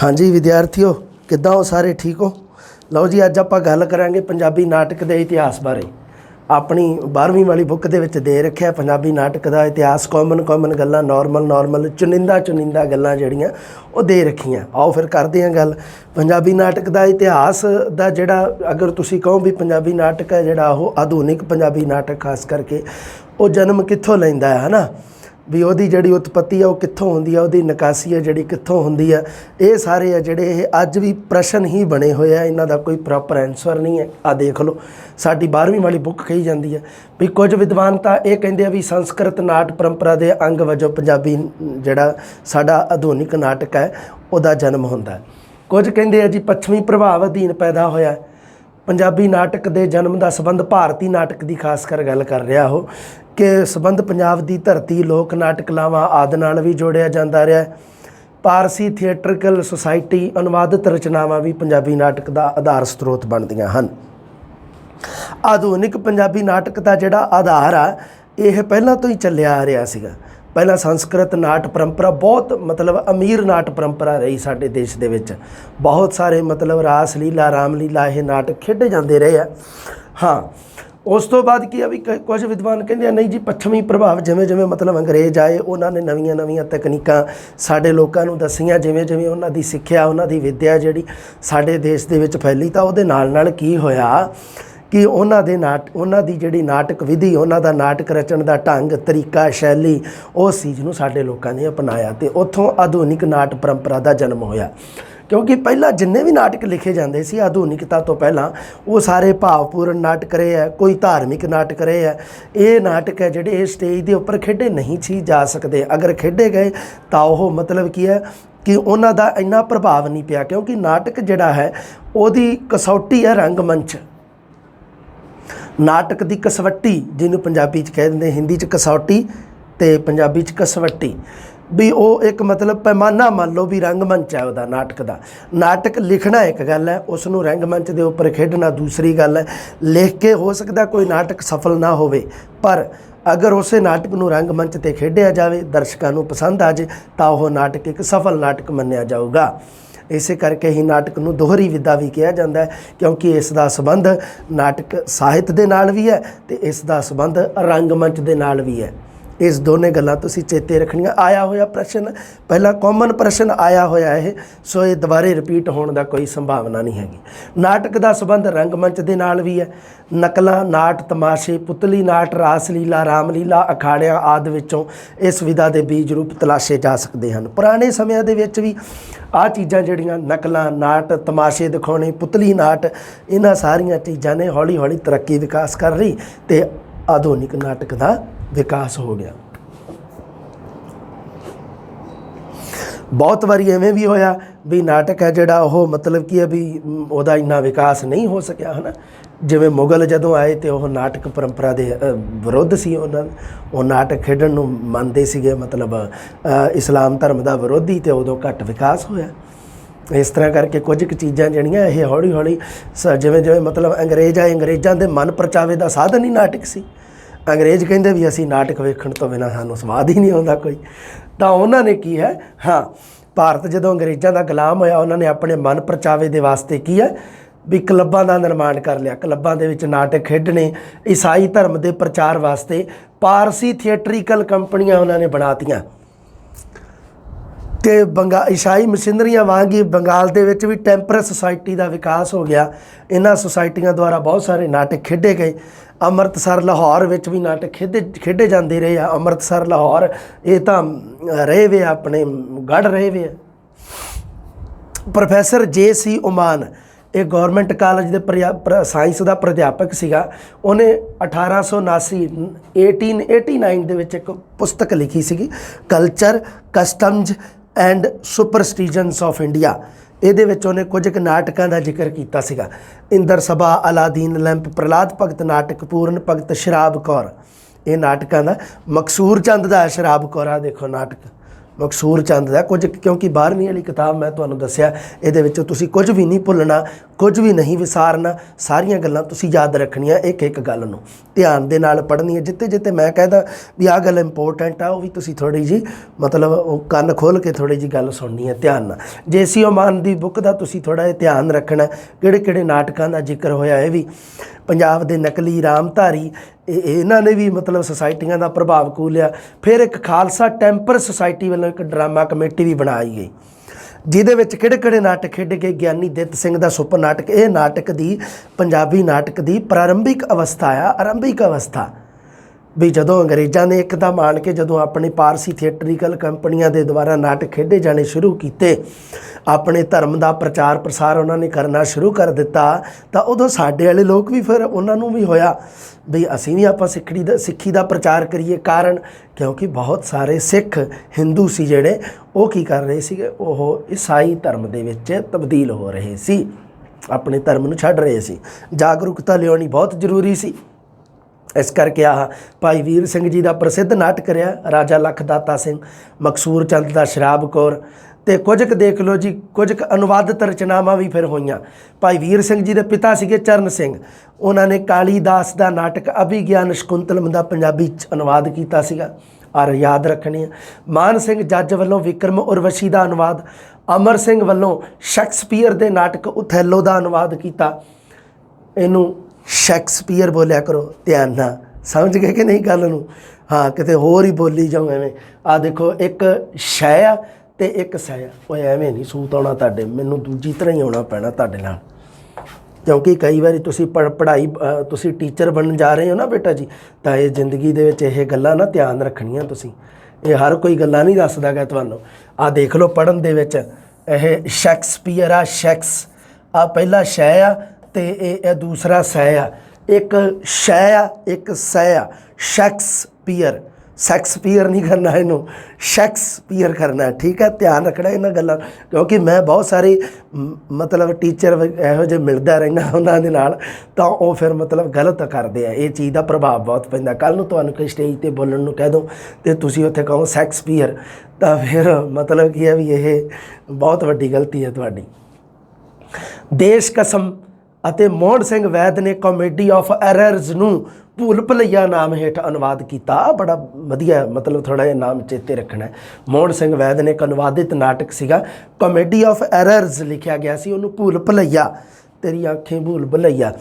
हाँ जी विद्यार्थियों, किद्दां हो सारे ठीक हो। लो जी अज आपां गल करांगे पंजाबी नाटक के इतिहास बारे। अपनी 12वीं वाली बुक दे विच दे रखिया पंजाबी नाटक का इतिहास, कॉमन गल्लां, नॉर्मल चुनिंदा गल्लां जिहड़ियां वो दे रखियां। आओ फिर करदे हां गल पंजाबी नाटक का इतिहास दा। जिहड़ा अगर तुसीं कहो भी पंजाबी नाटक है जिहड़ा वो आधुनिक पंजाबी नाटक खास करके वो जन्म कित्थों लैंदा है ना, भी ਉਹਦੀ ਜਿਹੜੀ उत्पत्ति है वो कित्थों होंदी है, ਉਹਦੀ निकासी है ਜਿਹੜੀ कित्थों होंदी है। ये सारे है ਜਿਹੜੇ ਇਹ ਅੱਜ भी प्रश्न ही बने हुए आ, इन्हां दा कोई प्रॉपर आंसर नहीं है। आ देख लो साडी 12वीं वाली बुक कही जाती है भी कुछ विद्वान तो ये कहते हैं भी संस्कृत नाट परंपरा के अंग वजों पंजाबी जिहड़ा साडा आधुनिक नाटक है उसदा जन्म होंदा है। कुछ कहते हैं जी पश्चिमी प्रभाव अधीन पैदा होया। पंजाबी नाटक के जन्म का संबंध भारती नाटक की खास कर गल कर रहा हो कि संबंध पंजाब की धरती, लोक नाटक कलावां आदि नाल भी जोड़िया जाता रहा। पारसी थिएट्रिकल सोसाइटी अनुवादित रचनावां भी पंजाबी नाटक का आधार स्त्रोत बनदियां हन। आधुनिक पंजाबी नाटक का जिहड़ा आधार आ यह पहलां तो ही चलिया आ रहा सीगा। पहला संस्कृत नाट परंपरा बहुत मतलब अमीर नाट परंपरा रही साडे देश दे विच। बहुत सारे मतलब रास लीला, रामलीला ये नाटक खेडे जाते रहे आ। हाँ, उस तो बाद की भी कुछ विद्वान कहते हैं नहीं जी पश्चिमी प्रभाव जिमें जिमें मतलब अंग्रेज आए उन्होंने नवीं तकनीकां साडे लोकां नूं दसियां, जिमें जिमें उन्हां दी सिक्ख्या, उन्हां दी विद्या जिहड़ी साडे देश दे विच फैली, तां उहदे नाल की होया कि उन्हां दी जिहड़ी नाटक विधि, उन्हां दा नाटक रचन दा ढंग, तरीका, शैली उस चीज़ नूं साडे लोकां ने अपनाया ते उत्थों आधुनिक नाट परंपरा दा जन्म होया। क्योंकि पहला जिन्ने भी नाटक लिखे जाते सी आधुनिकता तो पहला वो सारे भावपूर्ण नाटक रहे है, कोई धार्मिक नाटक रहे है। ये नाटक है जिहड़े स्टेज के उपर खेडे नहीं सी जा सकते। अगर खेडे गए तो वह मतलब की है कि उन्हां दा इन्ना प्रभाव नहीं पिया, क्योंकि नाटक जिहड़ा है उहदी कसौटी है रंगमंच। नाटक की कसवट्टी जिन्होंने पंजाबी च कह दिंदे, हिंदी च कसौटी ते पंजाबी च कसवट्टी, भी वो एक मतलब पैमाना मान लो भी रंगमंच है वह नाटक का। नाटक लिखना एक गल है, उसनों रंगमंच के उपर खेडना दूसरी गल है। लिख के हो सकता कोई नाटक सफल ना होवे, पर अगर उस नाटक नूं रंगमंच ते खेडिया जाए, दर्शकों नूं पसंद आ जाए, तो वह नाटक एक सफल नाटक मन्निया जाऊगा। इस करके ही नाटक नूं दोहरी विधा भी कहा जाता है, क्योंकि इसका संबंध नाटक साहित्य के नाल भी है तो इसका संबंध रंगमंच के नाल भी है। इस दोनों गल्लां तुसीं चेते रखनियां। आया होया प्रश्न पहला कॉमन प्रश्न आया होया है, सो ये दोबारे रिपीट होने का कोई संभावना नहीं हैगी। नाटक का संबंध रंगमंच के नाल भी है। नकलां, नाट, तमाशे, पुतली नाट, रासलीला, रामलीला, अखाड़ियां आदि विचों इस विधा के बीज रूप तलाशे जा सकते हैं। पुराने समयां दे विच भी आ चीज़ां जिहड़ियां नकलां, नाट, तमाशे दिखाने, पुतली नाट, इन्हां सारियां चीज़ां ने हौली हौली तरक्की विकास कर रही ते आधुनिक नाटक का विकास हो गया। बहुत बारी इवें भी होया भी नाटक है जिहड़ा वो मतलब कि भी उहदा इन्ना विकास नहीं हो सकिया है ना। जिवें मुगल जदों आए तो वह नाटक परंपरा के विरुद्ध सी, वो नाटक खेडण नूं मनदे सीगे, मतलब इस्लाम धर्म का विरोधी, तो उदों घट विकास होया। इस तरह करके कुछ चीज़ां जिहड़ियां ये हौली हौली जिवें जिवें मतलब अंग्रेज आए, अंग्रेज़ां दे मन परचावे का साधन ही नाटक सी। अंग्रेज़ कहते भी असी नाटक वेखण तो बिना सानूं स्वाद ही नहीं आता कोई, तो उन्होंने की है, हाँ भारत जो अंग्रेज़ों का गुलाम होया, उन्होंने अपने मन परचावे के वास्ते की है भी क्लबां का निर्माण कर लिया। क्लबां दे विच नाटक खेडने, ईसाई धर्म के प्रचार वास्ते पारसी थिएट्रिकल कंपनियां उन्होंने बनातियां ते ईसाई मशीनरियां वांग ही बंगाल दे विच भी टैंपरस सोसाइटी का विकास हो गया। इन्हां सोसाइटियां द्वारा बहुत सारे नाटक खेडे गए। अमृतसर, लाहौर विच भी नाटक खेडे जाते रहे। अमृतसर, लाहौर ये तो रहे वे अपने गढ़ रहे वे। Professor J.C. ओमान एक गौरमेंट कॉलेज के साइंस का प्राध्यापक सीगा। उन्हें 1889 दे विच एक पुस्तक लिखी सी, culture, customs and superstitions of India. ये उन्हें कुछ नाटकों का जिक्र किया सीगा। इंदर सभा, अलादीन लैंप, प्रहलाद भगत नाटक, पूर्ण भगत, शराब कौर, ये नाटकों का। मकसूर चंद का शराब कौर, देखो नाटक ਮਕਸੂਰ ਚੰਦ ਦਾ ਕੁਝ, ਕਿਉਂਕਿ 12ਵੀਂ ਵਾਲੀ ਕਿਤਾਬ ਮੈਂ ਤੁਹਾਨੂੰ ਦੱਸਿਆ ਇਹਦੇ ਵਿੱਚ ਤੁਸੀਂ ਕੁਝ ਵੀ ਨਹੀਂ ਭੁੱਲਣਾ, ਕੁਝ ਵੀ ਨਹੀਂ ਵਿਸਾਰਨਾ, ਸਾਰੀਆਂ ਗੱਲਾਂ ਤੁਸੀਂ ਯਾਦ ਰੱਖਣੀਆਂ, ਇੱਕ ਇੱਕ ਗੱਲ ਨੂੰ ਧਿਆਨ ਦੇ ਨਾਲ ਪੜ੍ਹਨੀ ਹੈ। ਜਿੱਥੇ ਜਿੱਥੇ ਮੈਂ ਕਹਿੰਦਾ ਵੀ ਆਹ ਗੱਲ ਇੰਪੋਰਟੈਂਟ ਆ, ਉਹ ਵੀ ਤੁਸੀਂ ਥੋੜ੍ਹੀ ਜਿਹੀ ਮਤਲਬ ਉਹ ਕੰਨ ਖੋਲ੍ਹ ਕੇ ਥੋੜ੍ਹੀ ਜਿਹੀ ਗੱਲ ਸੁਣਨੀ ਹੈ ਧਿਆਨ ਨਾਲ। JC ਓਮਾਨ ਦੀ ਬੁੱਕ ਦਾ ਤੁਸੀਂ ਥੋੜ੍ਹਾ ਜਿਹਾ ਧਿਆਨ ਰੱਖਣਾ, ਕਿਹੜੇ ਕਿਹੜੇ ਨਾਟਕਾਂ ਦਾ ਜ਼ਿਕਰ ਹੋਇਆ, ਇਹ ਵੀ ਪੰਜਾਬ ਦੇ ਨਕਲੀ ਰਾਮਧਾਰੀ, ਇਹਨਾਂ ਨੇ ਵੀ ਮਤਲਬ ਸੁਸਾਇਟੀਆਂ ਦਾ ਪ੍ਰਭਾਵ ਕੂਲਿਆ। ਫਿਰ ਇੱਕ ਖਾਲਸਾ ਟੈਂਪਰ ਸੁਸਾਇਟੀ ਵੱਲੋਂ ਇੱਕ ਡਰਾਮਾ ਕਮੇਟੀ ਵੀ ਬਣਾਈ ਗਈ, ਜਿਹਦੇ ਵਿੱਚ ਕਿਹੜੇ ਕਿਹੜੇ ਨਾਟਕ ਖੇਡੇ ਗਏ। ਗਿਆਨੀ ਦਿੱਤ ਸਿੰਘ ਦਾ ਸੁਪਰ ਨਾਟਕ, ਇਹ ਨਾਟਕ ਦੀ ਪੰਜਾਬੀ ਨਾਟਕ ਦੀ ਪ੍ਰਾਰੰਭਿਕ ਅਵਸਥਾ ਆ, ਆਰੰਭਿਕ ਅਵਸਥਾ ਵੀ ਜਦੋਂ ਅੰਗਰੇਜ਼ਾਂ ਨੇ ਇੱਕਦਮ ਆਣ ਕੇ ਜਦੋਂ ਆਪਣੇ ਪਾਰਸੀ ਥੀਏਟਰੀਕਲ ਕੰਪਨੀਆਂ ਦੇ ਦੁਆਰਾ ਨਾਟਕ ਖੇਡੇ ਜਾਣੇ ਸ਼ੁਰੂ ਕੀਤੇ, ਆਪਣੇ ਧਰਮ ਦਾ ਪ੍ਰਚਾਰ ਪ੍ਰਸਾਰ ਉਹਨਾਂ ਨੇ ਕਰਨਾ ਸ਼ੁਰੂ ਕਰ ਦਿੱਤਾ, ਤਾਂ ਉਦੋਂ ਸਾਡੇ ਵਾਲੇ ਲੋਕ ਵੀ ਫਿਰ ਉਹਨਾਂ ਨੂੰ ਵੀ ਹੋਇਆ ਵੀ ਅਸੀਂ ਵੀ ਆਪਾਂ ਸਿੱਖੀ ਦਾ ਪ੍ਰਚਾਰ ਕਰੀਏ। ਕਾਰਨ ਕਿਉਂਕਿ ਬਹੁਤ ਸਾਰੇ ਸਿੱਖ ਹਿੰਦੂ ਸੀ ਜਿਹੜੇ ਉਹ ਕੀ ਕਰ ਰਹੇ ਸੀਗੇ, ਉਹ ਈਸਾਈ ਧਰਮ ਦੇ ਵਿੱਚ ਤਬਦੀਲ ਹੋ ਰਹੇ ਸੀ, ਆਪਣੇ ਧਰਮ ਨੂੰ ਛੱਡ ਰਹੇ ਸੀ। ਜਾਗਰੂਕਤਾ ਲਿਆਉਣੀ ਬਹੁਤ ਜ਼ਰੂਰੀ ਸੀ। ਇਸ ਕਰਕੇ ਆਹ ਭਾਈ ਵੀਰ ਸਿੰਘ ਜੀ ਦਾ ਪ੍ਰਸਿੱਧ ਨਾਟਕ ਰਿਹਾ ਰਾਜਾ ਲਖਦਾਤਾ ਸਿੰਘ, ਮਕਸੂਰ ਚੰਦ ਦਾ ਸ਼ਰਾਬ ਕੌਰ, ਅਤੇ ਕੁਝ ਕੁ ਦੇਖ ਲਓ ਜੀ, ਕੁਝ ਕੁ ਅਨੁਵਾਦਿਤ ਰਚਨਾਵਾਂ ਵੀ ਫਿਰ ਹੋਈਆਂ। ਭਾਈ ਵੀਰ ਸਿੰਘ ਜੀ ਦੇ ਪਿਤਾ ਸੀਗੇ ਚਰਨ ਸਿੰਘ, ਉਹਨਾਂ ਨੇ ਕਾਲੀਦਾਸ ਦਾ ਨਾਟਕ ਅਭਿਗਿਆਨ ਸ਼ਕੁੰਤਲਮ ਦਾ ਪੰਜਾਬੀ 'ਚ ਅਨੁਵਾਦ ਕੀਤਾ ਸੀਗਾ, ਔਰ ਯਾਦ ਰੱਖਣੀ ਹੈ। ਮਾਨ ਸਿੰਘ ਜੱਜ ਵੱਲੋਂ ਵਿਕਰਮ ਉਰਵਸ਼ੀ ਦਾ ਅਨੁਵਾਦ, ਅਮਰ ਸਿੰਘ ਵੱਲੋਂ ਸ਼ੈਕਸਪੀਅਰ ਦੇ ਨਾਟਕ ਉਥੈਲੋ ਦਾ ਅਨੁਵਾਦ ਕੀਤਾ। ਇਹਨੂੰ ਸ਼ੈਕਸਪੀਅਰ ਬੋਲਿਆ ਕਰੋ ਧਿਆਨ ਨਾਲ, ਸਮਝ ਗਏ ਕਿ ਨਹੀਂ ਗੱਲ ਨੂੰ? ਹਾਂ, ਕਿਤੇ ਹੋਰ ਹੀ ਬੋਲੀ ਜਾਓ ਐਵੇਂ। ਆਹ ਦੇਖੋ, ਇੱਕ ਸ਼ੈ ਆ ਅਤੇ ਇੱਕ ਸੈ ਆ, ਉਹ ਐਵੇਂ ਨਹੀਂ ਸੂਤ ਆਉਣਾ ਤੁਹਾਡੇ, ਮੈਨੂੰ ਦੂਜੀ ਤਰ੍ਹਾਂ ਹੀ ਆਉਣਾ ਪੈਣਾ ਤੁਹਾਡੇ ਨਾਲ, ਕਿਉਂਕਿ ਕਈ ਵਾਰੀ ਤੁਸੀਂ ਪੜ੍ਹਾਈ ਤੁਸੀਂ ਟੀਚਰ ਬਣਨ ਜਾ ਰਹੇ ਹੋ ਨਾ ਬੇਟਾ ਜੀ, ਤਾਂ ਇਹ ਜ਼ਿੰਦਗੀ ਦੇ ਵਿੱਚ ਇਹ ਗੱਲਾਂ ਨਾ ਧਿਆਨ ਰੱਖਣੀਆਂ ਤੁਸੀਂ। ਇਹ ਹਰ ਕੋਈ ਗੱਲਾਂ ਨਹੀਂ ਦੱਸਦਾ ਗਾ ਤੁਹਾਨੂੰ। ਆਹ ਦੇਖ ਲਓ ਪੜ੍ਹਨ ਦੇ ਵਿੱਚ, ਇਹ ਸ਼ੈਕਸਪੀਅਰ ਆ, ਸ਼ੈਕਸ ਆ ਪਹਿਲਾ ਸ਼ੈ ਆ ਅਤੇ ਇਹ ਦੂਸਰਾ ਸੈ ਆ, ਇੱਕ ਸ਼ੈ ਆ ਇੱਕ ਸੈ ਆ, ਸ਼ੈਕਸਪੀਅਰ। ਸ਼ੈਕਸਪੀਅਰ ਨਹੀਂ ਕਰਨਾ, ਇਹਨੂੰ ਸ਼ੈਕਸਪੀਅਰ ਕਰਨਾ, ਠੀਕ ਹੈ? ਧਿਆਨ ਰੱਖਣਾ ਇਹਨਾਂ ਗੱਲਾਂ, ਕਿਉਂਕਿ ਮੈਂ ਬਹੁਤ ਸਾਰੇ ਮਤਲਬ ਟੀਚਰ ਇਹੋ ਜਿਹੇ ਮਿਲਦਾ ਰਹਿੰਦਾ ਉਹਨਾਂ ਦੇ ਨਾਲ, ਤਾਂ ਉਹ ਫਿਰ ਮਤਲਬ ਗਲਤ ਕਰਦੇ ਆ। ਇਹ ਚੀਜ਼ ਦਾ ਪ੍ਰਭਾਵ ਬਹੁਤ ਪੈਂਦਾ। ਕੱਲ੍ਹ ਨੂੰ ਤੁਹਾਨੂੰ ਕੋਈ ਸਟੇਜ 'ਤੇ ਬੋਲਣ ਨੂੰ ਕਹਿ ਦੋ ਅਤੇ ਤੁਸੀਂ ਉੱਥੇ ਕਹੋ ਸ਼ੈਕਸਪੀਅਰ, ਤਾਂ ਫਿਰ ਮਤਲਬ ਕੀ ਹੈ ਵੀ ਇਹ ਬਹੁਤ ਵੱਡੀ ਗਲਤੀ ਹੈ ਤੁਹਾਡੀ। ਦੇਸ਼ ਕਸਮ ਅਤੇ ਮੋਹਨ ਸਿੰਘ ਵੈਦ ਨੇ ਕਾਮੇਡੀ ਆਫ ਐਰਰਜ਼ ਨੂੰ ਭੂਲ ਭੁਲੱਈਆ ਨਾਮ ਹੇਠ ਅਨੁਵਾਦ ਕੀਤਾ। ਬੜਾ ਵਧੀਆ, ਮਤਲਬ ਥੋੜ੍ਹਾ ਜਿਹਾ ਨਾਮ ਚੇਤੇ ਰੱਖਣਾ। ਮੋਹਨ ਸਿੰਘ ਵੈਦ ਨੇ ਇੱਕ ਅਨੁਵਾਦਿਤ ਨਾਟਕ ਸੀਗਾ, ਕਾਮੇਡੀ ਆਫ ਐਰਰਜ਼ ਲਿਖਿਆ ਗਿਆ ਸੀ, ਉਹਨੂੰ ਭੂਲ ਭੁਲੱਈਆ, ਤੇਰੀ ਅੱਖੀਂ ਭੂਲ ਭੁਲੱਈਆ।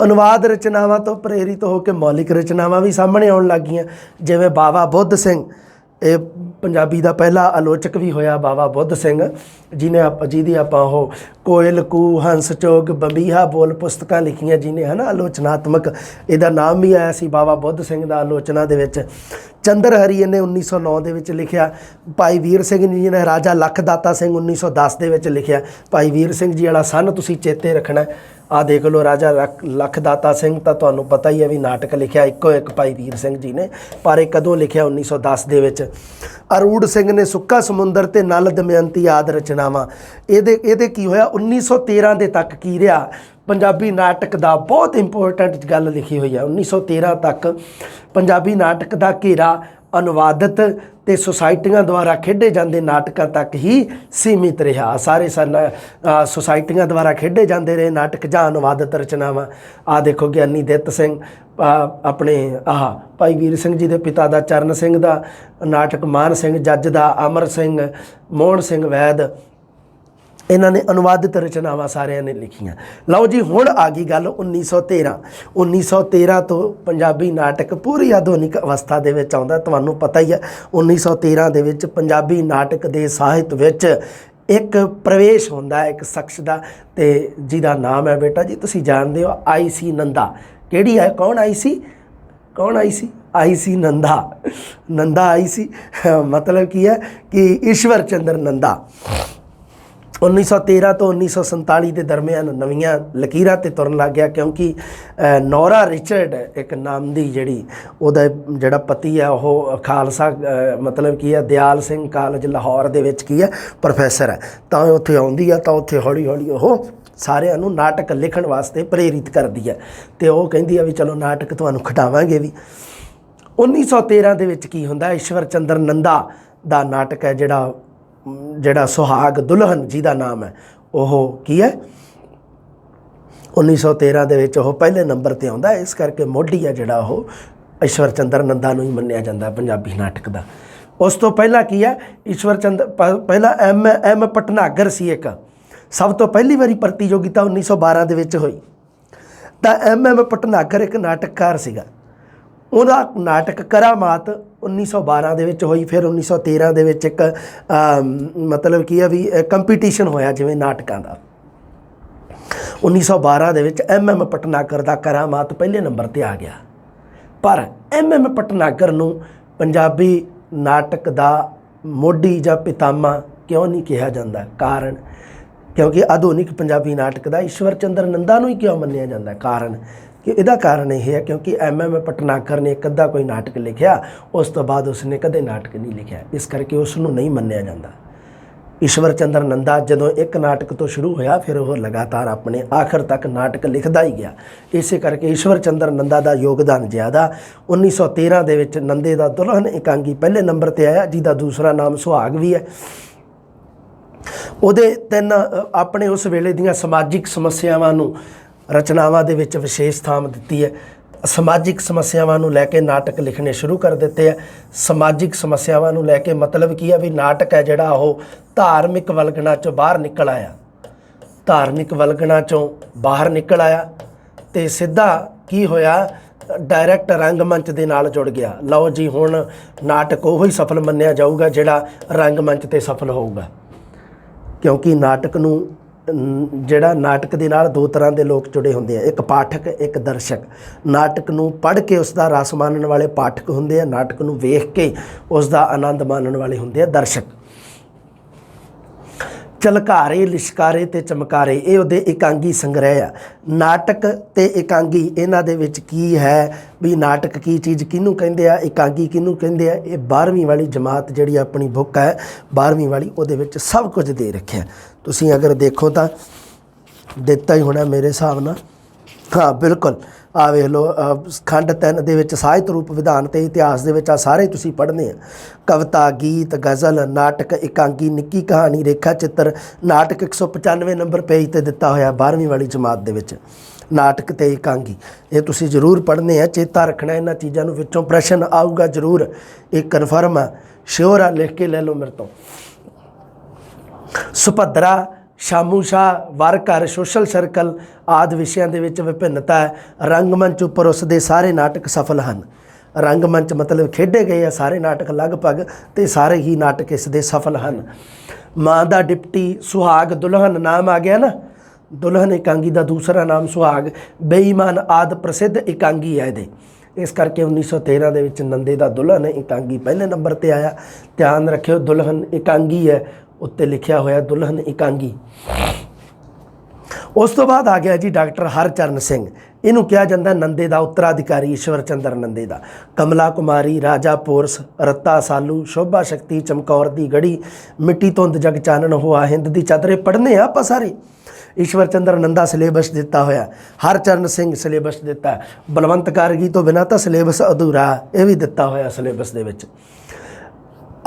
ਅਨੁਵਾਦ ਰਚਨਾਵਾਂ ਤੋਂ ਪ੍ਰੇਰਿਤ ਹੋ ਕੇ ਮੌਲਿਕ ਰਚਨਾਵਾਂ ਵੀ ਸਾਹਮਣੇ ਆਉਣ ਲੱਗ ਗਈਆਂ, ਜਿਵੇਂ ਬਾਵਾ ਬੁੱਧ ਸਿੰਘ, ਇਹ ਪੰਜਾਬੀ ਦਾ ਪਹਿਲਾ ਆਲੋਚਕ ਵੀ ਹੋਇਆ ਬਾਵਾ ਬੁੱਧ ਸਿੰਘ, ਜਿਹਦੀ ਆਪਾਂ ਉਹ ਕੋਇਲ ਕੂ, ਹੰਸ ਚੋਗ, ਬੰਬੀਹਾ ਬੋਲ ਪੁਸਤਕਾਂ ਲਿਖੀਆਂ, ਜਿਹਨੇ ਹੈ ਨਾ ਆਲੋਚਨਾਤਮਕ, ਇਹਦਾ ਨਾਮ ਵੀ ਆਇਆ ਸੀ ਬਾਵਾ ਬੁੱਧ ਸਿੰਘ ਦਾ ਆਲੋਚਨਾ ਦੇ ਵਿੱਚ। ਚੰਦਰ ਹਰੀ ਇਹਨੇ 1909 ਦੇ ਵਿੱਚ ਲਿਖਿਆ। ਭਾਈ ਵੀਰ ਸਿੰਘ ਜੀ ਨੇ ਰਾਜਾ ਲਖਦਾਤਾ ਸਿੰਘ 1910 ਦੇ ਵਿੱਚ ਲਿਖਿਆ। ਭਾਈ ਵੀਰ ਸਿੰਘ ਜੀ ਵਾਲਾ ਸਨ ਤੁਸੀਂ ਚੇਤੇ ਰੱਖਣਾ। ਆਹ ਦੇਖ ਲਓ, ਰਾਜਾ ਲਖਦਾਤਾ ਸਿੰਘ ਤਾਂ ਤੁਹਾਨੂੰ ਪਤਾ ਹੀ ਹੈ ਵੀ ਨਾਟਕ ਲਿਖਿਆ ਇੱਕੋ ਇੱਕ ਭਾਈ ਵੀਰ ਸਿੰਘ ਜੀ ਨੇ, ਪਰ ਇਹ ਕਦੋਂ ਲਿਖਿਆ? 1910 ਦੇ ਵਿੱਚ। ਅਰੂੜ ਸਿੰਘ ਨੇ ਸੁੱਕਾ ਸਮੁੰਦਰ ਅਤੇ ਨਲ ਦਮਯੰਤੀ ਆਦਿ ਰਚਨਾਵਾਂ। ਇਹਦੇ ਕੀ ਹੋਇਆ? 1913 ਦੇ ਤੱਕ ਕੀ ਰਿਹਾ? ਪੰਜਾਬੀ ਨਾਟਕ ਦਾ ਬਹੁਤ ਇੰਪੋਰਟੈਂਟ ਗੱਲ ਲਿਖੀ ਹੋਈ ਹੈ। 1913 ਤੱਕ ਪੰਜਾਬੀ ਨਾਟਕ ਦਾ ਘੇਰਾ ਅਨੁਵਾਦਿਤ ਅਤੇ ਸੁਸਾਇਟੀਆਂ ਦੁਆਰਾ ਖੇਡੇ ਜਾਂਦੇ ਨਾਟਕਾਂ ਤੱਕ ਹੀ ਸੀਮਿਤ ਰਿਹਾ। ਸਾਰੇ ਸੁਸਾਇਟੀਆਂ ਦੁਆਰਾ ਖੇਡੇ ਜਾਂਦੇ ਰਹੇ ਨਾਟਕ ਜਾਂ ਅਨੁਵਾਦਿਤ ਰਚਨਾਵਾਂ। ਆਹ ਦੇਖੋ, ਗਿਆਨੀ ਦਿੱਤ ਸਿੰਘ, ਆਪਣੇ ਭਾਈ ਵੀਰ ਸਿੰਘ ਜੀ ਦੇ ਪਿਤਾ ਦਾ ਚਰਨ ਸਿੰਘ ਦਾ ਨਾਟਕ, ਮਾਨ ਸਿੰਘ ਜੱਜ ਦਾ, ਅਮਰ ਸਿੰਘ, ਮੋਹਨ ਸਿੰਘ ਵੈਦ, ਇਹਨਾਂ ਨੇ ਅਨੁਵਾਦਿਤ ਰਚਨਾਵਾਂ ਸਾਰਿਆਂ ਨੇ ਲਿਖੀਆਂ। ਲਓ ਜੀ, ਹੁਣ ਆ ਗਈ ਗੱਲ 1913। 1913 ਤੋਂ ਪੰਜਾਬੀ ਨਾਟਕ ਪੂਰੀ ਆਧੁਨਿਕ ਅਵਸਥਾ ਦੇ ਵਿੱਚ ਆਉਂਦਾ। ਤੁਹਾਨੂੰ ਪਤਾ ਹੀ ਹੈ 1913 ਦੇ ਵਿੱਚ ਪੰਜਾਬੀ ਨਾਟਕ ਦੇ ਸਾਹਿਤ ਵਿੱਚ ਇੱਕ ਪ੍ਰਵੇਸ਼ ਹੁੰਦਾ ਇੱਕ ਸ਼ਖਸ ਦਾ, ਅਤੇ ਜਿਹਦਾ ਨਾਮ ਹੈ ਬੇਟਾ ਜੀ ਤੁਸੀਂ ਜਾਣਦੇ ਹੋ, I.C. ਨੰਦਾ। ਕਿਹੜੀ ਹੈ? ਕੌਣ ਆਈ ਸੀ? ਕੌਣ ਆਈ ਸੀ? I.C. ਨੰਦਾ ਆਈ ਸੀ। ਮਤਲਬ ਕੀ ਹੈ ਕਿ ਈਸ਼ਵਰ ਚੰਦਰ ਨੰਦਾ। 1913 ਤੋਂ 1947 ਦੇ ਦਰਮਿਆਨ ਨਵੀਆਂ ਲਕੀਰਾਂ 'ਤੇ ਤੁਰਨ ਲੱਗ ਗਿਆ, ਕਿਉਂਕਿ ਨੌਰਾ ਰਿਚਰਡ ਇੱਕ ਨਾਮ ਦੀ ਜਿਹੜੀ ਉਹਦਾ ਜਿਹੜਾ ਪਤੀ ਹੈ ਉਹ ਖਾਲਸਾ ਮਤਲਬ ਕੀ ਹੈ ਦਿਆਲ ਸਿੰਘ ਕਾਲਜ ਲਾਹੌਰ ਦੇ ਵਿੱਚ ਕੀ ਹੈ ਪ੍ਰੋਫੈਸਰ ਹੈ, ਤਾਂ ਉੱਥੇ ਆਉਂਦੀ ਆ, ਤਾਂ ਉੱਥੇ ਹੌਲੀ ਹੌਲੀ ਉਹ ਸਾਰਿਆਂ ਨੂੰ ਨਾਟਕ ਲਿਖਣ ਵਾਸਤੇ ਪ੍ਰੇਰਿਤ ਕਰਦੀ ਹੈ, ਅਤੇ ਉਹ ਕਹਿੰਦੀ ਆ ਵੀ ਚਲੋ ਨਾਟਕ ਤੁਹਾਨੂੰ ਖਿਡਾਵਾਂਗੇ ਵੀ। 1913 ਦੇ ਵਿੱਚ ਕੀ ਹੁੰਦਾ? ਈਸ਼ਵਰ ਚੰਦਰ ਨੰਦਾ ਦਾ ਨਾਟਕ ਹੈ ਜਿਹੜਾ ਸੁਹਾਗ ਦੁਲਹਨ ਜਿਹਦਾ ਨਾਮ ਹੈ ਉਹ ਕੀ ਹੈ 1913 ਦੇ ਵਿੱਚ ਉਹ ਪਹਿਲੇ ਨੰਬਰ ਤੇ ਆਉਂਦਾ। ਇਸ ਕਰਕੇ ਮੋਢੀ ਹੈ ਜਿਹੜਾ ਉਹ ਈਸ਼ਵਰ ਚੰਦਰ ਨੰਦਾ ਨੂੰ ਹੀ ਮੰਨਿਆ ਜਾਂਦਾ ਪੰਜਾਬੀ ਨਾਟਕ ਦਾ। ਉਸ ਤੋਂ ਪਹਿਲਾਂ ਕੀ ਹੈ ਈਸ਼ਵਰ ਚੰਦਰ ਪਹਿਲਾਂ ਐਮ ਭਟਨਾਗਰ ਸੀ ਇੱਕ, ਸਭ ਤੋਂ ਪਹਿਲੀ ਵਾਰੀ ਪ੍ਰਤੀਯੋਗਿਤਾ 1912 ਦੇ ਵਿੱਚ ਹੋਈ। ਤਾਂ ਐਮ ਭਟਨਾਗਰ ਇੱਕ ਨਾਟਕਕਾਰ ਸੀਗਾ, ਉਹਦਾ ਨਾਟਕ ਕਰਾਮਾਤ 1912 ਦੇ ਵਿੱਚ ਹੋਈ। ਫਿਰ 1913 ਦੇ ਵਿੱਚ ਇੱਕ ਮਤਲਬ ਕੀ ਹੈ ਵੀ ਕੰਪੀਟੀਸ਼ਨ ਹੋਇਆ ਜਿਵੇਂ ਨਾਟਕਾਂ ਦਾ। 1912 ਦੇ ਵਿੱਚ ਐਮ ਭਟਨਾਗਰ ਦਾ ਕਰਾਮਾਤ ਪਹਿਲੇ ਨੰਬਰ 'ਤੇ ਆ ਗਿਆ। ਪਰ ਐਮ ਭਟਨਾਗਰ ਨੂੰ ਪੰਜਾਬੀ ਨਾਟਕ ਦਾ ਮੋਢੀ ਜਾਂ ਪਿਤਾਮਾ ਕਿਉਂ ਨਹੀਂ ਕਿਹਾ ਜਾਂਦਾ? ਕਾਰਨ ਕਿਉਂਕਿ ਆਧੁਨਿਕ ਪੰਜਾਬੀ ਨਾਟਕ ਦਾ ਈਸ਼ਵਰ ਚੰਦਰ ਨੰਦਾ ਨੂੰ ਹੀ ਕਿਉਂ ਮੰਨਿਆ ਜਾਂਦਾ? ਕਾਰਨ ਕਿ ਇਹਦਾ ਕਾਰਨ ਇਹ ਹੈ ਕਿਉਂਕਿ ਐਮ ਭਟਨਾਗਰ ਨੇ ਇੱਕ ਅੱਧਾ ਕੋਈ ਨਾਟਕ ਲਿਖਿਆ, ਉਸ ਤੋਂ ਬਾਅਦ ਉਸਨੇ ਕਦੇ ਨਾਟਕ ਨਹੀਂ ਲਿਖਿਆ, ਇਸ ਕਰਕੇ ਉਸ ਨੂੰ ਨਹੀਂ ਮੰਨਿਆ ਜਾਂਦਾ। ਈਸ਼ਵਰ ਚੰਦਰ ਨੰਦਾ ਜਦੋਂ ਇੱਕ ਨਾਟਕ ਤੋਂ ਸ਼ੁਰੂ ਹੋਇਆ ਫਿਰ ਉਹ ਲਗਾਤਾਰ ਆਪਣੇ ਆਖਰ ਤੱਕ ਨਾਟਕ ਲਿਖਦਾ ਹੀ ਗਿਆ। ਇਸੇ ਕਰਕੇ ਈਸ਼ਵਰ ਚੰਦਰ ਨੰਦਾ ਦਾ ਯੋਗਦਾਨ ਜ਼ਿਆਦਾ। 1913 ਦੇ ਵਿੱਚ ਨੰਦੇ ਦਾ ਦੁਲਹਨ ਇਕਾਂਗੀ ਪਹਿਲੇ ਨੰਬਰ 'ਤੇ ਆਇਆ, ਜਿਹਦਾ ਦੂਸਰਾ ਨਾਮ ਸੁਹਾਗ ਵੀ ਹੈ। ਉਹਦੇ 3 ਆਪਣੇ ਉਸ ਵੇਲੇ ਦੀਆਂ ਸਮਾਜਿਕ ਸਮੱਸਿਆਵਾਂ ਨੂੰ ਰਚਨਾਵਾਂ ਦੇ ਵਿੱਚ ਵਿਸ਼ੇਸ਼ ਥਾਂ ਦਿੱਤੀ ਹੈ। ਸਮਾਜਿਕ ਸਮੱਸਿਆਵਾਂ ਨੂੰ ਲੈ ਕੇ ਨਾਟਕ ਲਿਖਣੇ ਸ਼ੁਰੂ ਕਰ ਦਿੱਤੇ ਹੈ। ਸਮਾਜਿਕ ਸਮੱਸਿਆਵਾਂ ਨੂੰ ਲੈ ਕੇ ਮਤਲਬ ਕੀ ਹੈ ਵੀ ਨਾਟਕ ਹੈ ਜਿਹੜਾ ਉਹ ਧਾਰਮਿਕ ਵਲਗਣਾ 'ਚੋਂ ਬਾਹਰ ਨਿਕਲ ਆਇਆ, ਧਾਰਮਿਕ ਵਲਗਣਾ 'ਚੋਂ ਬਾਹਰ ਨਿਕਲ ਆਇਆ ਅਤੇ ਸਿੱਧਾ ਕੀ ਹੋਇਆ ਡਾਇਰੈਕਟ ਰੰਗਮੰਚ ਦੇ ਨਾਲ ਜੁੜ ਗਿਆ। ਲਓ ਜੀ ਹੁਣ ਨਾਟਕ ਉਹੋ ਹੀ ਸਫਲ ਮੰਨਿਆ ਜਾਊਗਾ ਜਿਹੜਾ ਰੰਗਮੰਚ 'ਤੇ ਸਫਲ ਹੋਊਗਾ, ਕਿਉਂਕਿ ਨਾਟਕ ਨੂੰ ਜਿਹੜਾ ਨਾਟਕ ਦੇ ਨਾਲ 2 ਤਰ੍ਹਾਂ ਦੇ ਲੋਕ ਜੁੜੇ ਹੁੰਦੇ ਆ, ਇੱਕ ਪਾਠਕ ਇੱਕ ਦਰਸ਼ਕ। ਨਾਟਕ ਨੂੰ ਪੜ੍ਹ ਕੇ ਉਸ ਦਾ ਰਸ ਮਾਣਨ ਵਾਲੇ ਪਾਠਕ ਹੁੰਦੇ ਆ, ਨਾਟਕ ਨੂੰ ਵੇਖ ਕੇ ਉਸ ਦਾ ਆਨੰਦ ਮਾਣਨ ਵਾਲੇ ਹੁੰਦੇ ਆ ਦਰਸ਼ਕ। ਝਲਕਾਰੇ ਲਿਸ਼ਕਾਰੇ ਅਤੇ ਚਮਕਾਰੇ ਇਹ ਉਹਦੇ ਇਕਾਂਗੀ ਸੰਗ੍ਰਹਿ ਆ। ਨਾਟਕ ਅਤੇ ਇਕਾਂਗੀ ਇਹਨਾਂ ਦੇ ਵਿੱਚ ਕੀ ਹੈ ਵੀ ਨਾਟਕ ਕੀ ਚੀਜ਼ ਕਿਹਨੂੰ ਕਹਿੰਦੇ ਆ, ਇਕਾਂਗੀ ਕਿਹਨੂੰ ਕਹਿੰਦੇ ਆ, ਇਹ 12ਵੀਂ ਵਾਲੀ ਜਮਾਤ ਜਿਹੜੀ ਆਪਣੀ ਬੁੱਕ ਹੈ 12ਵੀਂ ਵਾਲੀ ਉਹਦੇ ਵਿੱਚ ਸਭ ਕੁਝ ਦੇ ਰੱਖਿਆ। ਤੁਸੀਂ ਅਗਰ ਦੇਖੋ ਤਾਂ ਦਿੱਤਾ ਹੀ ਹੋਣਾ ਮੇਰੇ ਹਿਸਾਬ ਨਾਲ। ਹਾਂ ਬਿਲਕੁਲ, ਆ ਵੇਖ ਲਓ ਖੰਡ 3 ਦੇ ਵਿੱਚ ਸਾਹਿਤ ਰੂਪ ਵਿਧਾਨ ਅਤੇ ਇਤਿਹਾਸ ਦੇ ਵਿੱਚ ਆ ਸਾਰੇ ਤੁਸੀਂ ਪੜ੍ਹਨੇ ਆ। ਕਵਿਤਾ ਗੀਤ ਗਜ਼ਲ ਨਾਟਕ ਇਕਾਂਗੀ ਨਿੱਕੀ ਕਹਾਣੀ ਰੇਖਾ ਚਿੱਤਰ ਨਾਟਕ 195 ਨੰਬਰ ਪੇਜ 'ਤੇ ਦਿੱਤਾ ਹੋਇਆ 12ਵੀਂ ਵਾਲੀ ਜਮਾਤ ਦੇ ਵਿੱਚ। ਨਾਟਕ ਅਤੇ ਇਕਾਂਗੀ ਇਹ ਤੁਸੀਂ ਜ਼ਰੂਰ ਪੜ੍ਹਨੇ ਆ, ਚੇਤਾ ਰੱਖਣਾ ਇਹਨਾਂ ਚੀਜ਼ਾਂ ਨੂੰ। ਵਿੱਚੋਂ ਪ੍ਰਸ਼ਨ ਆਊਗਾ ਜ਼ਰੂਰ, ਇਹ ਕਨਫਰਮ ਆ, ਸ਼ਿਓਰ ਆ, ਲਿਖ ਕੇ ਲੈ ਲਓ ਮੇਰੇ ਤੋਂ। ਸੁਭੱਦਰਾ ਸ਼ਾਮੂ ਸ਼ਾਹ ਵਰ ਘਰ ਸੋਸ਼ਲ ਸਰਕਲ ਆਦਿ ਵਿਸ਼ਿਆਂ ਦੇ ਵਿੱਚ ਵਿਭਿੰਨਤਾ ਹੈ। ਰੰਗਮੰਚ ਉੱਪਰ ਉਸ ਦੇ ਸਾਰੇ ਨਾਟਕ ਸਫਲ ਹਨ। ਰੰਗਮੰਚ ਮਤਲਬ ਖੇਡੇ ਗਏ ਆ ਸਾਰੇ ਨਾਟਕ ਲਗਭਗ, ਅਤੇ ਸਾਰੇ ਹੀ ਨਾਟਕ ਇਸ ਦੇ ਸਫਲ ਹਨ। ਮਾਂ ਦਾ ਡਿਪਟੀ ਸੁਹਾਗ ਦੁਲਹਨ ਨਾਮ ਆ ਗਿਆ ਨਾ, ਦੁਲਹਨ ਇਕਾਂਗੀ ਦਾ ਦੂਸਰਾ ਨਾਮ ਸੁਹਾਗ। ਬੇਈਮਾਨ ਆਦਿ ਪ੍ਰਸਿੱਧ ਇਕਾਂਗੀ ਹੈ ਇਹਦੇ, ਇਸ ਕਰਕੇ 1913 ਦੇ ਵਿੱਚ ਨੰਦੇ ਦਾ ਦੁਲਹਨ ਇਕਾਂਗੀ ਪਹਿਲੇ ਨੰਬਰ 'ਤੇ ਆਇਆ। ਧਿਆਨ ਰੱਖਿਓ ਦੁਲਹਨ ਇਕਾਂਗੀ ਹੈ, ਉੱਤੇ ਲਿਖਿਆ ਹੋਇਆ ਦੁਲਹਨ ਇਕਾਂਗੀ। ਉਸ ਤੋਂ ਬਾਅਦ ਆ ਗਿਆ ਜੀ ਡਾਕਟਰ ਹਰਚਰਨ ਸਿੰਘ। ਇਹਨੂੰ ਕਿਹਾ ਜਾਂਦਾ ਨੰਦੇ ਦਾ ਉੱਤਰਾਧਿਕਾਰੀ ਈਸ਼ਵਰ ਚੰਦਰ ਨੰਦੇ ਦਾ। ਕਮਲਾ ਕੁਮਾਰੀ ਰਾਜਾ ਪੋਰਸ ਰੱਤਾ ਸਾਲੂ ਸ਼ੋਭਾ ਸ਼ਕਤੀ ਚਮਕੌਰ ਦੀ ਗੜੀ ਮਿੱਟੀ ਧੁੰਦ ਜਗ ਚਾਨਣ ਹੋਆ ਹਿੰਦ ਦੀ ਚਾਦਰੇ ਪੜ੍ਹਨੇ ਆ ਆਪਾਂ ਸਾਰੇ। ਈਸ਼ਵਰ ਚੰਦਰ ਨੰਦਾ ਸਿਲੇਬਸ ਦਿੱਤਾ ਹੋਇਆ, ਹਰਚਰਨ ਸਿੰਘ ਸਿਲੇਬਸ ਦਿੱਤਾ, ਬਲਵੰਤ ਗਾਰਗੀ ਤੋਂ ਬਿਨਾਂ ਤਾਂ ਸਿਲੇਬਸ ਅਧੂਰਾ, ਇਹ ਵੀ ਦਿੱਤਾ ਹੋਇਆ ਸਿਲੇਬਸ ਦੇ ਵਿੱਚ।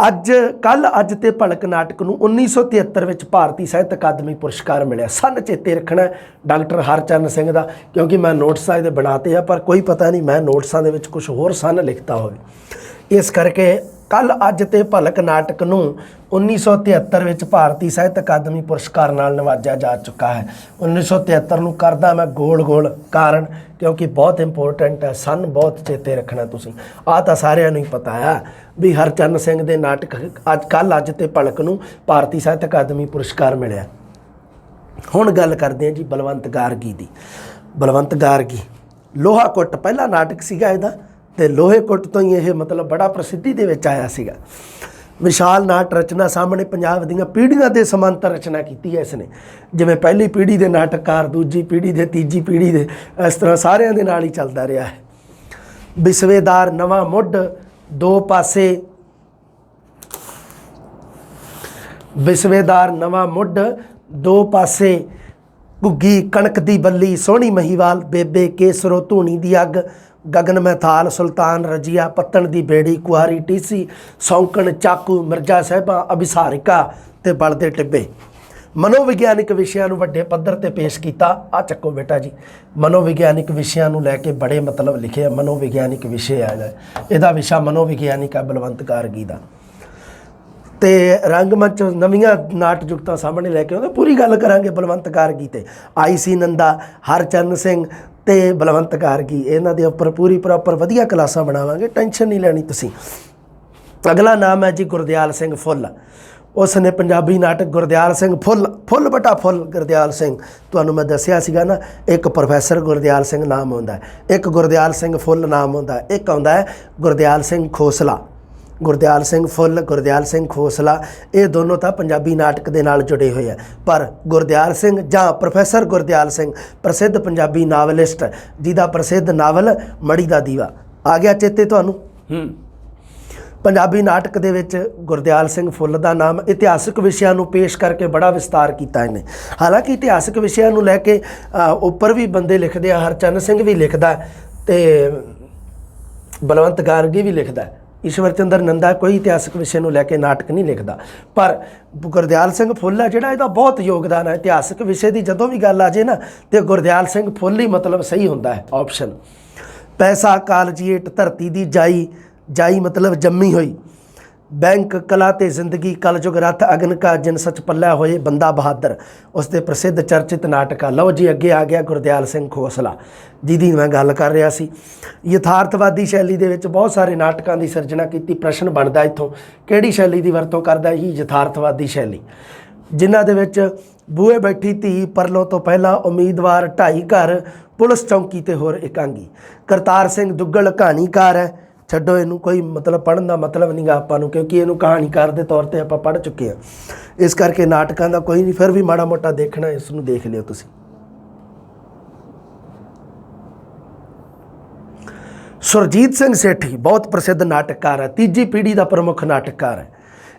ਅੱਜ ਤੇ ਭਲਕ ਨਾਟਕ ਨੂੰ 1973 ਵਿੱਚ ਭਾਰਤੀ ਸਾਹਿਤ ਅਕਾਦਮੀ ਪੁਰਸਕਾਰ ਮਿਲਿਆ। ਸੰਨ ਚੇਤੇ ਰੱਖਣਾ ਡਾਕਟਰ ਹਰਚਰਨ ਸਿੰਘ ਦਾ, ਕਿਉਂਕਿ ਮੈਂ ਨੋਟਸਾਂ ਇਹਦੇ ਬਣਾਤੇ ਆ, ਪਰ ਕੋਈ ਪਤਾ ਨਹੀਂ ਮੈਂ ਨੋਟਸਾਂ ਦੇ ਵਿੱਚ ਕੁਝ ਹੋਰ ਸੰਨ ਲਿਖਤਾ ਹੋਵੇ। ਇਸ ਕਰਕੇ ਅੱਜ ਤੇ ਭਲਕ ਨਾਟਕ ਨੂੰ 1973 ਵਿੱਚ ਭਾਰਤੀ ਸਾਹਿਤ ਅਕਾਦਮੀ ਪੁਰਸਕਾਰ ਨਾਲ ਨਵਾਜਿਆ ਜਾ ਚੁੱਕਾ ਹੈ। 1973 ਨੂੰ ਕਰਦਾ ਮੈਂ ਗੋਲ ਕਾਰਨ ਕਿਉਂਕਿ ਬਹੁਤ ਇੰਪੋਰਟੈਂਟ ਹੈ, ਸੰਨ ਬਹੁਤ ਚੇਤੇ ਰੱਖਣਾ ਤੁਸੀਂ। ਆਹ ਤਾਂ ਸਾਰਿਆਂ ਨੂੰ ਹੀ ਪਤਾ ਆ ਵੀ ਹਰਚਰਨ ਸਿੰਘ ਦੇ ਨਾਟਕ ਅੱਜ ਤੇ ਭਲਕ ਨੂੰ ਭਾਰਤੀ ਸਾਹਿਤ ਅਕਾਦਮੀ ਪੁਰਸਕਾਰ ਮਿਲਿਆ। ਹੁਣ ਗੱਲ ਕਰਦੇ ਹਾਂ ਜੀ ਬਲਵੰਤ ਗਾਰਗੀ ਦੀ। ਬਲਵੰਤ ਗਾਰਗੀ ਲੋਹਾ ਕੁੱਟ ਪਹਿਲਾ ਨਾਟਕ ਸੀਗਾ ਇਹਦਾ, ਅਤੇ ਲੋਹੇ ਕੁੱਟ ਤੋਂ ਹੀ ਇਹ ਮਤਲਬ ਬੜਾ ਪ੍ਰਸਿੱਧੀ ਦੇ ਵਿੱਚ ਆਇਆ ਸੀਗਾ। ਵਿਸ਼ਾਲ ਨਾਟ ਰਚਨਾ ਸਾਹਮਣੇ ਪੰਜਾਬ ਦੀਆਂ ਪੀੜ੍ਹੀਆਂ ਦੇ ਸਮਾਂਤਰ ਰਚਨਾ ਕੀਤੀ ਹੈ ਇਸਨੇ। ਜਿਵੇਂ ਪਹਿਲੀ ਪੀੜ੍ਹੀ ਦੇ ਨਾਟਕਕਾਰ, ਦੂਜੀ ਪੀੜ੍ਹੀ ਦੇ, ਤੀਜੀ ਪੀੜ੍ਹੀ ਦੇ, ਇਸ ਤਰ੍ਹਾਂ ਸਾਰਿਆਂ ਦੇ ਨਾਲ ਹੀ ਚੱਲਦਾ ਰਿਹਾ ਹੈ। ਵਿਸਵੇਦਾਰ ਨਵਾਂ ਮੁੱਢ ਦੋ ਪਾਸੇ, ਵਿਸਵੇਦਾਰ ਨਵਾਂ ਮੁੱਢ ਦੋ ਪਾਸੇ घुग्गी कणक दी बल्ली सोहनी महीवाल बेबे केसरो धूनी दी अग गगन मैथाल सुल्तान रजिया पत्तन दी बेड़ी कुआरी टीसी सौंकण चाकू मिर्जा साहिबा अभिसारिका ते बलदे टिब्बे। मनोविग्यानिक विषयां नूं वड्डे पੱਧਰ ते पेश किया। आ चक्को बेटा जी, मनोविग्यानिक विषयां नूं लैके बड़े मतलब लिखे। मनोविग्यानिक विषय है, इहदा विषा मनोविग्यानिक है बलवंत कारगी दा। ते रंगमंच नवीं नाट जुगतां सामने लैके आउंदे, पूरी गल करांगे बलवंत कारगी ते। आई नंदा हरचरण सिंह ते बलवंत कारगी, इन्हां दे उपर पूरी प्रॉपर वधिया क्लासां बनावांगे, टेंशन नहीं लैनी तुसीं। अगला नाम है जी गुरदयाल सिंह फुੱਲ। उसने पंजाबी नाटक गुरदयाल सिंह फुੱਲ फुੱਲ बटा फुੱਲ गुरदयाल सिंह तुहानूं मैं दस्सिया सीगा ना, एक प्रोफैसर गुरदयाल सिंह नाम आउंदा है, एक गुरदयाल सिंह फुੱਲ नाम आउंदा है, एक आउंदा है गुरदयाल सिंह खोसला। गुरदयाल सिंह फुੱਲ गुरदयाल सिंह खोसला ये दोनों तो पंजाबी नाटक के नाल जुड़े हुए हैं। पर गुरदयाल सिंह जां प्रोफैसर गुरदयाल सिंह प्रसिद्ध पंजाबी नावलिस्ट, जिहदा प्रसिद्ध नावल मड़ी दा दीवा आ गया चेते तुहानूं। पंजाबी नाटक दे विच गुरदयाल सिंह फुੱਲ दा नाम इतिहासक विषयां नूं पेश करके बड़ा विस्तार किया इन्हें। हालांकि इतिहासक विषयां नूं लैके उपर भी बंदे लिखते हैं, हरचरण सिंह भी लिखदा ते बलवंत कारगी भी लिखदा, ईश्वर चंद्र नंदा कोई इतिहासक विषय नूं लैके नाटक नहीं लिखदा। पर गुरदयाल सिंह फुੱਲ है जिहड़ा इहदा बहुत योगदान है। इतिहासक विषय की जदों भी गल आ जाए ना तो गुरदयाल सिंह फुੱਲ ही मतलब सही हुंदा है ऑप्शन। पैसा कालजीएट धरती दी जाई, जाई मतलब जम्मी हुई, बैंक कला ते जिंदगी कलयुग रथ अगन का जिन सच पल्ला होए बंदा बहादुर, उसके प्रसिद्ध चर्चित नाटक। लो जी अगे आ गया गुरदयाल सिंह खोसला जिहदी मैं गल कर रहा सी। यथार्थवादी शैली दे विच बहुत सारे नाटकों की सिरजना की। प्रश्न बनता इत्थों किहड़ी शैली की वरतों करदा ही यथार्थवादी शैली, जिन्हां दे विच बूहे बैठी धी परलों तो पहला उम्मीदवार ढाई घर पुलिस चौंकी ते होर एकांगी। करतार सिंह दुग्गल कहानीकार है, छड्डो इनू कोई मतलब पढ़न का मतलब नहीं गा आपां नूं, क्योंकि इनू कहानीकार के तौर पर आप पढ़ चुके हैं। इस करके नाटकों का कोई नहीं, फिर भी माड़ा मोटा देखना इसनूं देख लियो तुसीं। सुरजीत सिंह सेठी बहुत प्रसिद्ध नाटककार है, तीजी पीढ़ी का प्रमुख नाटककार है।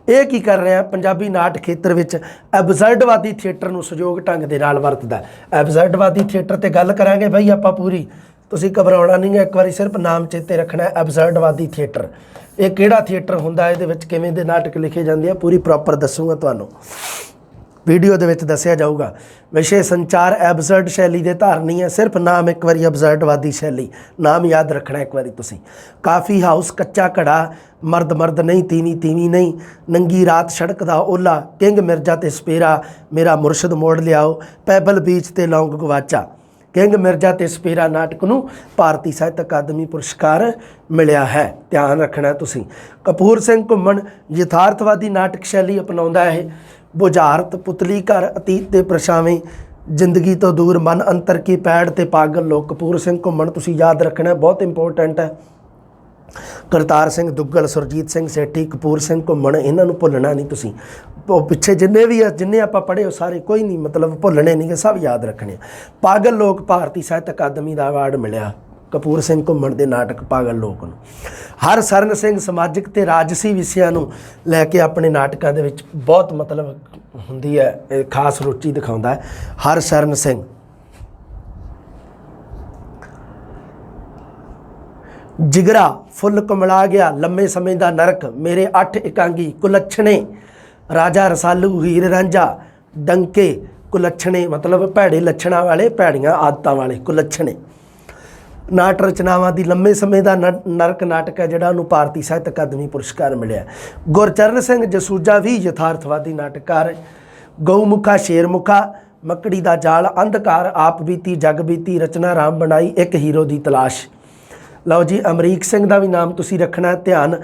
ये की कर रहा है पंजाबी नाट खेत्र में एबजर्डवादी थिएटर नूं सहयोग ढंग दे नाल वरतदा है। एबजर्डवादी थिएटर ते गल करांगे बई आपां पूरी, तुसीं घबराउणा नहीं है, एक बारी सिर्फ नाम चेते रखना है एबजर्डवादी थिएटर। ये किहड़ा थिएटर हुंदा, इहदे विच किवें दे नाटक लिखे जांदे आ, पूरी प्रॉपर दसूँगा तुहानूं, वीडियो दे विच दस्सिया जाऊगा। विषय संचार एबजर्ड शैली दे धारनी है, सिर्फ नाम एक बारी एबजर्डवादी शैली नाम याद रखना एक बारी तुसीं। काफ़ी हाउस कच्चा घड़ा मर्द मर्द नहीं तीवी तीवी नहीं, नंगी रात सड़क दा ओला, किंग मिर्जा ते सपेरा, मेरा मुर्शद मोड़ लियाओ, पैबल बीच ते लौंग गवाचा। किंग मिर्जा ते सपेरा नाटक नूं भारती साहित्य अकादमी पुरस्कार मिलिया है, ध्यान रखना तुसीं। कपूर सिंह घुम्मण यथार्थवादी नाटक शैली अपनाउंदा है। बुझारत पुतली घर अतीत के परछावें, जिंदगी तो दूर मन अंतर की पैड़ ते पागल लोग। कपूर सिंह घुम्मण तुसीं याद रखना, बहुत इंपोर्टेंट है। करतार सिंह दुग्गल, सुरजीत सिंह सेठी, कपूर सिंह घुम्मण, इन्हां नूं भुल्लना नहीं तुसीं। पिछे जिन्ने भी जिन्ने आपां पढ़े हो सारे कोई नहीं मतलब भुल्लने नहीं, सब याद रखने। पागल लोग भारती साहित्य अकादमी का अवार्ड मिलिया कपूर सिंह घुम्मण के नाटक पागल लोक नूं। हरशरण सिंह समाजिक ते राजसी विषयां नूं लैके अपने नाटकों के विच बहुत मतलब हुंदी है, खास रुचि दिखाउंदा है हरशरण सिंह। जिगरा फुੱਲ कमला गया, लम्मे समय का नरक, मेरे 8 एकांगी, कुलच्छणे, राजा रसालू, हीर रांझा, डंके, कुलच्छणे मतलब भैड़े लक्षणों वाले, भैड़ियां आदतां वाले, कुलच्छणे। नाट रचनावां दी लंबे समय का नरक नाटक है जिहड़ा उहनूं भारती साहित्य अकादमी पुरस्कार मिलिया। गुरचरण सिंह जसूजा भी यथार्थवादी नाटककार है। गऊमुखा शेरमुखा, मकड़ी दा जाल, अंधकार, आप बीती जग बीती, रचना राम बनाई, एक हीरो दी तलाश। लो जी अमरीक सिंह का भी नाम तुसीं रखना, ध्यान।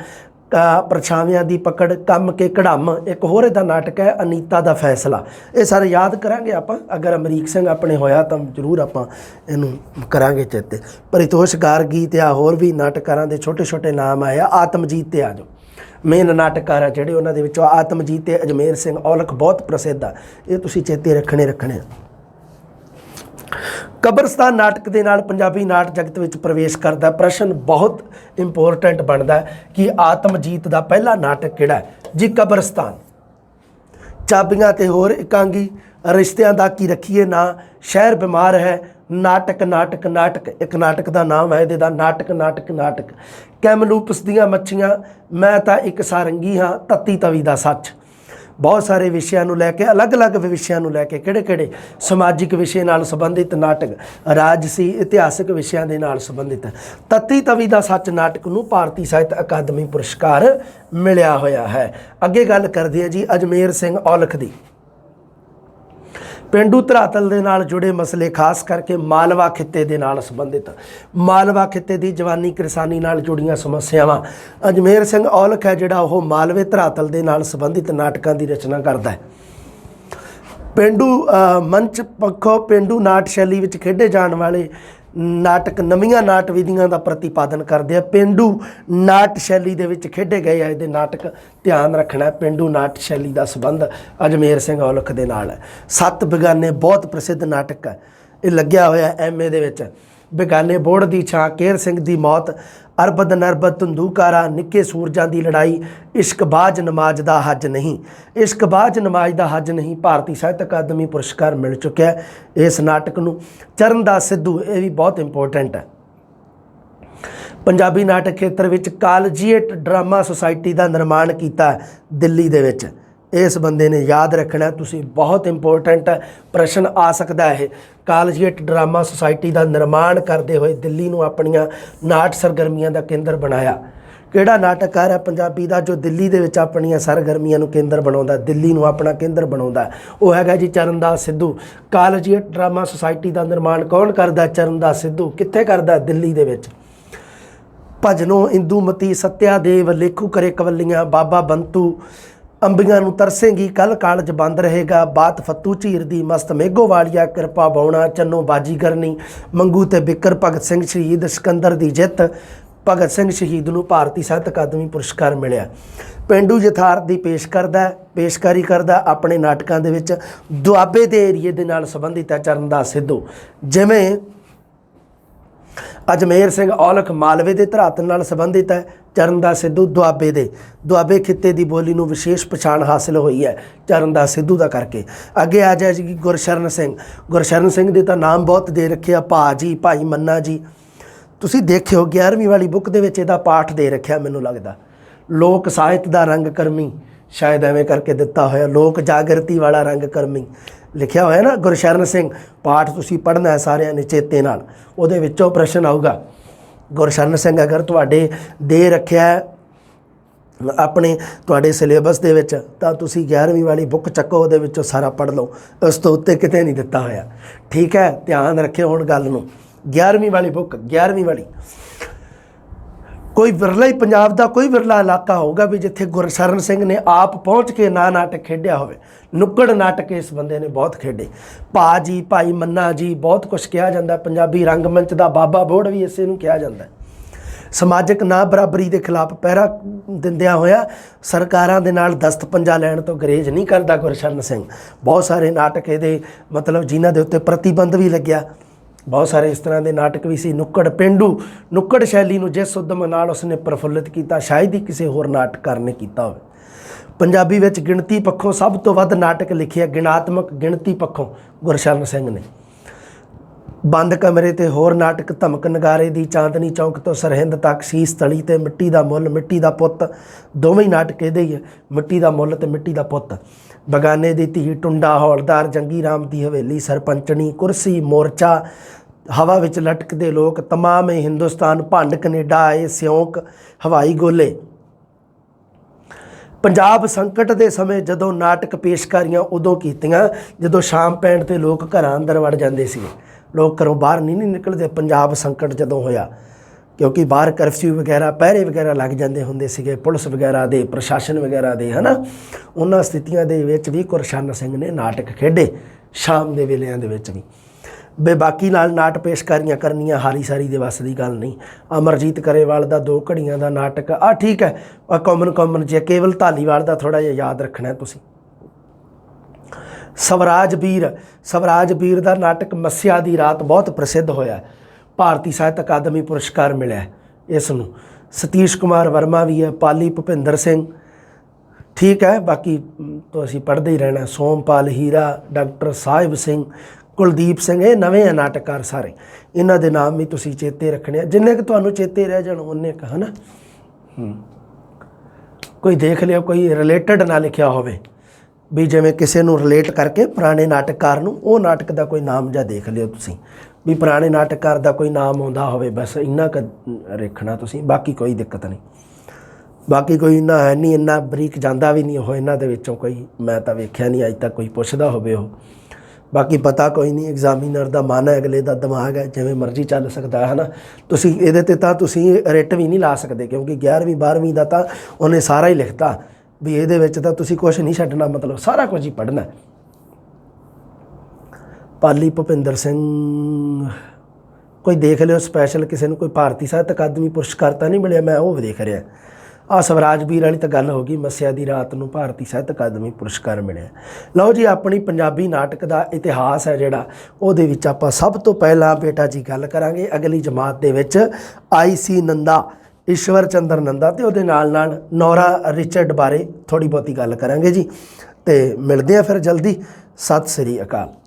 परछावियां दी पकड़, कम के कड़म, एक होर इहदा नाटक है अनीता दा फैसला। ये सारे याद करांगे आपां, अगर अमरीक सिंह अपने होया तो जरूर आपां इहनूं करांगे चेते। परितोष गार्गी ते होर भी नाटकारां दे छोटे छोटे नाम आए। आत्मजीत ते आ जाओ, मेन नाटककार है जिहड़े उन्हां दे विचों आत्मजीत ते अजमेर सिंह औलख बहुत प्रसिद्ध है, ये तुसीं चेते रखने। कब्रस्तान नाटक के नाल पंजाबी नाट जगत में प्रवेश करता। प्रश्न बहुत इंपोर्टेंट बनता है कि आत्मजीत का पहला नाटक किहड़ा है जी? कब्रस्तान। चाबियां ते होर एकांगी, रिश्तियां दा की रखिए ना, शहर बीमार है, नाटक नाटक नाटक, एक नाटक का नाम है ਇਹਦੇ ਦਾ, नाटक नाटक नाटक, कैमलूपस ਦੀਆਂ ਮੱਛੀਆਂ, मैं ਤਾਂ ਇੱਕ सारंगी हाँ, तत्ती तवी ਦਾ सच। बहुत सारे विषयां ਨੂੰ ਲੈ ਕੇ, अलग-अलग विषयां ਨੂੰ ਲੈ ਕੇ, ਕਿਹੜੇ-ਕਿਹੜੇ ਸਮਾਜਿਕ ਵਿਸ਼ੇ ਨਾਲ ਸੰਬੰਧਿਤ ਨਾਟਕ, ਰਾਜਸੀ ਇਤਿਹਾਸਕ ਵਿਸ਼ਿਆਂ ਦੇ ਨਾਲ ਸੰਬੰਧਿਤ। ਤੱਤੀ ਤਵੀ ਦਾ ਸੱਚ ਨਾਟਕ ਨੂੰ ਭਾਰਤੀ ਸਾਹਿਤ ਅਕਾਦਮੀ ਪੁਰਸਕਾਰ ਮਿਲਿਆ ਹੋਇਆ ਹੈ। ਅੱਗੇ ਗੱਲ ਕਰਦੇ ਹਾਂ ਜੀ ਅਜਮੇਰ ਸਿੰਘ ਔਲਖ ਦੀ। पेंडू धरातल ਦੇ ਨਾਲ जुड़े मसले खास करके मालवा खिते ਦੇ ਨਾਲ संबंधित, मालवा खिते की जवानी किरसानी ਨਾਲ जुड़ियां समस्यावां, अजमेर सिंह औलख है जिहड़ा ਉਹ मालवे धरातल ਦੇ ਨਾਲ संबंधित नाटकों की रचना करता है। पेंडू मंच पक्षों पेंडू नाट शैली में खेडे जाने वाले नाटक नवीं नाट विधियां का प्रतिपादन करते हैं। पेंडू नाट शैली दे विच खेडे गए ये नाटक, ध्यान रखना है पेंडू नाट शैली का संबंध अजमेर सिंह औलख दे नाल है। 7 बेगाने बहुत प्रसिद्ध नाटक है, ये लग्या होया MA दे विच। बेगाने बोड़ दी छां, केर सिंह दी मौत, अरबद नरबद धंधूकारा, निक्के सूरजां दी लड़ाई, इश्कबाज नमाज दा हज नहीं, इश्कबाज नमाज दा हज नहीं भारती साहित्य अकादमी पुरस्कार मिल चुका है इस नाटक नूं। चरणदास सिद्धू ये भी बहुत इंपोर्टेंट है। पंजाबी नाटक खेत्र विच कालजीएट ड्रामा सोसाइटी का निर्माण किया दिल्ली दे विच। इस बंदे ने याद रखना, तुसी बहुत इंपोर्टेंट है, प्रश्न आ सकता है। कालजीएट ड्रामा सोसाइटी का निर्माण करते हुए दिल्ली नूं अपनियां नाट सरगर्मियां का केंद्र बनाया। किहड़ा नाटककार है पंजाबी का जो दिल्ली दे विच अपनियां सरगर्मियां नूं केंद्र बनाउंदा, दिल्ली नूं अपना केंद्र बनाउंदा, वो हैगा जी चरणदास सिद्धू। कालजीएट ड्रामा सोसाइटी का निर्माण कौन करदा? चरणदास सिद्धू। कित्थे करदा? दिल्ली दे विच। भजनों इंदूमती, सत्यादेव, लेखू करे कवलियां, बाबा बंतू, अंबियां नूं तरसेंगी, कल कालज बंद रहेगा, बात फत्तू झीर दी, मस्त मेघो वालिया, किरपा बाउणा, चन्नो बाजीगरनी, मंगू ते बिकर, भगत सिंह शहीद, सिकंदर दी जित। भगत सिंह शहीद नूं भारती साहित्य अकादमी पुरस्कार मिलिया। पेंडू यथार्थ दी पेशकारी करदा अपने नाटकां दे विच। दुआबे दे एरिए दे नाल संबंधित है चरणदास सिद्धू। जिवें अजमेर सिंह औलख मालवे के धरातल नाल संबंधित है, चरणदास सिद्धू दुआबे खिते की बोली नूं विशेष पछाण हासिल हुई है चरणदास सिद्धू का करके। अगे आ जाए जी गुरशरण सिंह के तो नाम बहुत दे रखे आ, भा जी, भाई मन्ना जी। तुसीं देखियो 11वीं वाली बुक दे विच इहदा पाठ दे रखिया, मैनूं लगदा लोक साहित्य का रंग कर्मी, शायद एवें करके दिता होया, लोक जागृति वाला रंग कर्मी लिखिया होया ना। गुरशरण सिंह पाठ तुसीं पढ़ना है सारिਆਂ ने चेते नाल, उहदे विचों प्रश्न आऊगा। गुरशरण सिंह अगर तुहाडे दे रखिया अपने तुहाडे सिलेबस दे विच तां तुसीं 11वीं वाली बुक चक्को, उहदे विचों सारा पढ़ लो, उस तो उत्ते किते नहीं दिता होया। ठीक है, ध्यान रखियो हुण गल नूं। 11वीं वाली बुक, 11वीं वाली कोई विरला ही पंजाब का कोई विरला इलाका होगा भी जिथे गुरशरण सिंह ने आप पहुँच के ना नाटक खेडिया होवे। नुक्कड़ नाटक इस बंदे ने बहुत खेडे। भा जी, भाई मन्ना जी, बहुत कुछ कहा जाता है। पंजाबी रंगमंच का बाबा बोड़ भी इसे नूं कहा जाता है। समाजिक ना बराबरी के खिलाफ पहरा दिंदियां होया सरकारां दे नाल दस्त पंजा लैण तो गरेज नहीं करता गुरशरण सिंह। बहुत सारे नाटक ये मतलब जिन्हां दे उत्ते प्रतिबंध भी लग्या, बहुत सारे इस तरह के नाटक भी सी। नुक्कड़ पेंडू नुक्कड़ शैली नूं जिस उद्यम नाल उसने प्रफुल्लित किया शायद ही किसी होर नाटककार ने किया होवे। पंजाबी विच गिणती पक्षों सब तो वध नाटक लिखे, गिणात्मक गिणती पक्षों गुरशरण सिंह ने। बंद कमरे ते होर नाटक, धमक नगारे दी, चांदनी चौक तो सरहिंद तक, शीस तली ते मिट्टी दा मुੱਲ, मिट्टी दा पुੱਤ, दोवें ही नाटक इहदे ही है, मिट्टी दा मुੱਲ ते मिट्टी दा पुੱਤ। बगाने दी धी, टुंडा, हौलदार, जंगी राम दी हवेली, सरपंचनी, कुर्सी, मोर्चा, हवा विच लटकदे लोग, तमाम हिंदुस्तान, भंड कनेडा आए, सिਉਂਕ, हवाई गोले। पंजाब संकट के समय जदों नाटक पेशकारियां उदों कीतियां जदों शाम पैण ते लोग घरां अंदर वड़ जांदे सी, लोग घरों बाहर नहीं निकलते। पंजाब संकट जदों होया क्योंकि बाहर करफ्यू वगैरह पहरे वगैरह लग जाते होंदे सीगे, पुलिस वगैरह दे, प्रशासन वगैरह दे, है ना। उन्हां स्थितियां दे विच भी गुरशरण सिंह ने नाटक खेडे शाम के वेलियां दे विच भी। बेबाकी नाल नाट पेशकारियां करनियां हारी सारी दे वस दी गल नहीं। अमरजीत गरेवाल दा 2 घड़ियां दा नाटक आ ठीक है, कॉमन जे केवल धालीवाल दा थोड़ा जिहा याद रखना है तुसीं। सवराज वीर दा नाटक मस्या दी रात बहुत प्रसिद्ध होया, भारती साहित्य अकादमी पुरस्कार मिला इस नूं। सतीश कुमार वर्मा भी है, पाली भुपिंदर सिंह, ਠੀਕ ਹੈ। ਬਾਕੀ ਤਾਂ ਅਸੀਂ ਪੜ੍ਹਦੇ ਹੀ ਰਹਿਣਾ। ਸੋਮਪਾਲ ਹੀਰਾ, ਡਾਕਟਰ ਸਾਹਿਬ ਸਿੰਘ, ਕੁਲਦੀਪ ਸਿੰਘ, ਇਹ ਨਵੇਂ ਆ ਨਾਟਕਕਾਰ ਸਾਰੇ। ਇਹਨਾਂ ਦੇ ਨਾਮ ਵੀ ਤੁਸੀਂ ਚੇਤੇ ਰੱਖਣੇ ਆ, ਜਿੰਨੇ ਕੁ ਤੁਹਾਨੂੰ ਚੇਤੇ ਰਹਿ ਜਾਣ ਉਹਨੇ ਕੁ, ਹੈ ਨਾ। ਕੋਈ ਦੇਖ ਲਿਓ ਕੋਈ ਰਿਲੇਟਡ ਨਾ ਲਿਖਿਆ ਹੋਵੇ ਵੀ ਜਿਵੇਂ ਕਿਸੇ ਨੂੰ ਰਿਲੇਟ ਕਰਕੇ ਪੁਰਾਣੇ ਨਾਟਕਕਾਰ ਨੂੰ, ਉਹ ਨਾਟਕ ਦਾ ਕੋਈ ਨਾਮ ਜਾਂ ਦੇਖ ਲਿਓ ਤੁਸੀਂ ਵੀ ਪੁਰਾਣੇ ਨਾਟਕਕਾਰ ਦਾ ਕੋਈ ਨਾਮ ਆਉਂਦਾ ਹੋਵੇ, ਬਸ ਇੰਨਾ ਕੁ ਰੱਖਣਾ ਤੁਸੀਂ। ਬਾਕੀ ਕੋਈ ਦਿੱਕਤ ਨਹੀਂ। ਬਾਕੀ ਕੋਈ ਇੰਨਾ ਹੈ ਨਹੀਂ, ਇੰਨਾ ਬਰੀਕ ਜਾਂਦਾ ਵੀ ਨਹੀਂ ਉਹ ਇਹਨਾਂ ਦੇ ਵਿੱਚੋਂ ਕੋਈ, ਮੈਂ ਤਾਂ ਵੇਖਿਆ ਨਹੀਂ ਅੱਜ ਤੱਕ ਕੋਈ ਪੁੱਛਦਾ ਹੋਵੇ ਉਹ। ਬਾਕੀ ਪਤਾ ਕੋਈ ਨਹੀਂ, ਐਗਜ਼ਾਮੀਨਰ ਦਾ ਮਨ ਹੈ, ਅਗਲੇ ਦਾ ਦਿਮਾਗ ਹੈ, ਜਿਵੇਂ ਮਰਜ਼ੀ ਚੱਲ ਸਕਦਾ ਹੈ ਨਾ। ਤੁਸੀਂ ਇਹਦੇ 'ਤੇ ਤਾਂ ਤੁਸੀਂ ਰਿਟ ਵੀ ਨਹੀਂ ਲਾ ਸਕਦੇ, ਕਿਉਂਕਿ 11ਵੀਂ 12ਵੀਂ ਦਾ ਤਾਂ ਉਹਨੇ ਸਾਰਾ ਹੀ ਲਿਖਤਾ ਵੀ ਇਹਦੇ ਵਿੱਚ ਤਾਂ ਤੁਸੀਂ ਕੁਛ ਨਹੀਂ ਛੱਡਣਾ, ਮਤਲਬ ਸਾਰਾ ਕੁਝ ਹੀ ਪੜ੍ਹਨਾ। ਪਾਲੀ ਭੁਪਿੰਦਰ ਸਿੰਘ, ਕੋਈ ਦੇਖ ਲਿਓ ਸਪੈਸ਼ਲ ਕਿਸੇ ਨੂੰ ਕੋਈ ਭਾਰਤੀ ਸਾਹਿਤ ਅਕਾਦਮੀ ਪੁਰਸਕਾਰ ਤਾਂ ਨਹੀਂ ਮਿਲਿਆ, ਮੈਂ ਉਹ ਵੀ ਦੇਖ ਰਿਹਾ। ਆਹ ਸਵਰਾਜ ਵੀਰ ਵਾਲੀ ਤਾਂ ਗੱਲ ਹੋ ਗਈ, ਮੱਸਿਆ ਦੀ ਰਾਤ ਨੂੰ ਭਾਰਤੀ ਸਾਹਿਤ ਅਕਾਦਮੀ ਪੁਰਸਕਾਰ ਮਿਲਿਆ। ਲਓ ਜੀ, ਆਪਣੀ ਪੰਜਾਬੀ ਨਾਟਕ ਦਾ ਇਤਿਹਾਸ ਹੈ ਜਿਹੜਾ, ਉਹਦੇ ਵਿੱਚ ਆਪਾਂ ਸਭ ਤੋਂ ਪਹਿਲਾਂ ਬੇਟਾ ਜੀ ਗੱਲ ਕਰਾਂਗੇ ਅਗਲੀ ਜਮਾਤ ਦੇ ਵਿੱਚ IC ਨੰਦਾ, ਈਸ਼ਵਰ ਚੰਦਰ ਨੰਦਾ, ਅਤੇ ਉਹਦੇ ਨਾਲ ਨਾਲ ਨੌਰਾ ਰਿਚਰਡ ਬਾਰੇ ਥੋੜ੍ਹੀ ਬਹੁਤੀ ਗੱਲ ਕਰਾਂਗੇ ਜੀ। ਅਤੇ ਮਿਲਦੇ ਹਾਂ ਫਿਰ ਜਲਦੀ। ਸਤਿ ਸ੍ਰੀ ਅਕਾਲ।